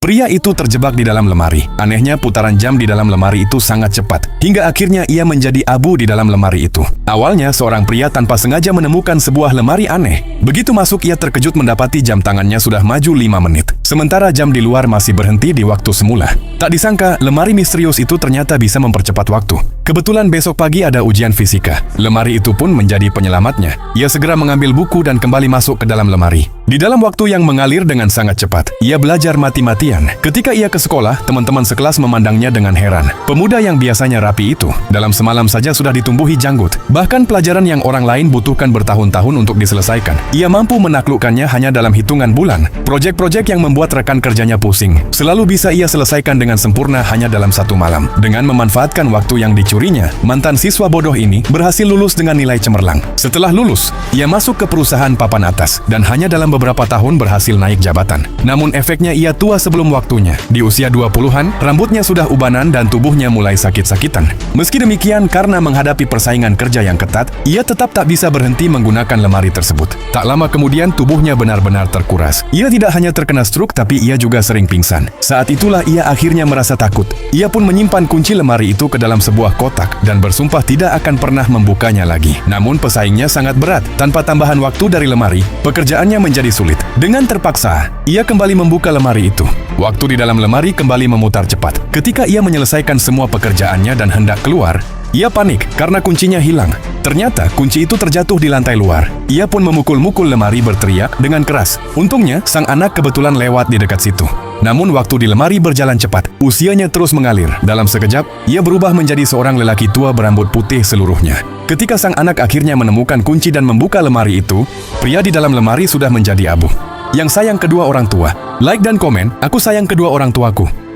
Pria itu terjebak di dalam lemari. Anehnya, putaran jam di dalam lemari itu sangat cepat, hingga akhirnya ia menjadi abu di dalam lemari itu. Awalnya, seorang pria tanpa sengaja menemukan sebuah lemari aneh. Begitu masuk, ia terkejut mendapati jam tangannya sudah maju 5 menit. Sementara jam di luar masih berhenti di waktu semula. Tak disangka, lemari misterius itu ternyata bisa mempercepat waktu. Kebetulan besok pagi ada ujian fisika. Lemari itu pun menjadi penyelamatnya. Ia segera mengambil buku dan kembali masuk ke dalam lemari. Di dalam waktu yang mengalir dengan sangat cepat, ia belajar mati-matian. Ketika ia ke sekolah, teman-teman sekelas memandangnya dengan heran. Pemuda yang biasanya rapi itu, dalam semalam saja sudah ditumbuhi janggut. Bahkan pelajaran yang orang lain butuhkan bertahun-tahun untuk diselesaikan, ia mampu menaklukkannya hanya dalam hitungan bulan. Proyek-proyek yang membuat rekan kerjanya pusing, selalu bisa ia selesaikan dengan sempurna hanya dalam 1 malam. Dengan memanfaatkan waktu yang dicurinya, mantan siswa bodoh ini berhasil lulus dengan nilai cemerlang. Setelah lulus, ia masuk ke perusahaan papan atas dan hanya dalam beberapa tahun berhasil naik jabatan. Namun efeknya ia tua sebelum waktunya. Di usia 20-an, rambutnya sudah ubanan dan tubuhnya mulai sakit-sakitan. Meski demikian, karena menghadapi persaingan kerja yang ketat, ia tetap tak bisa berhenti menggunakan lemari tersebut. Tak lama kemudian, tubuhnya benar-benar terkuras. Ia tidak hanya terkena stroke, tapi ia juga sering pingsan. Saat itulah ia akhirnya merasa takut. Ia pun menyimpan kunci lemari itu ke dalam sebuah kotak dan bersumpah tidak akan pernah membukanya lagi. Namun pesaingnya sangat berat. Tanpa tambahan waktu dari lemari, pekerjaannya menjadi sulit. Dengan terpaksa, ia kembali membuka lemari itu. Waktu di dalam lemari kembali memutar cepat. Ketika ia menyelesaikan semua pekerjaannya dan hendak keluar, ia panik karena kuncinya hilang. Ternyata kunci itu terjatuh di lantai luar. Ia pun memukul-mukul lemari berteriak dengan keras. Untungnya, sang anak kebetulan lewat di dekat situ. Namun waktu di lemari berjalan cepat, usianya terus mengalir. Dalam sekejap, ia berubah menjadi seorang lelaki tua berambut putih seluruhnya. Ketika sang anak akhirnya menemukan kunci dan membuka lemari itu, pria di dalam lemari sudah menjadi abu. Yang sayang kedua orang tua. Like dan komen, aku sayang kedua orang tuaku.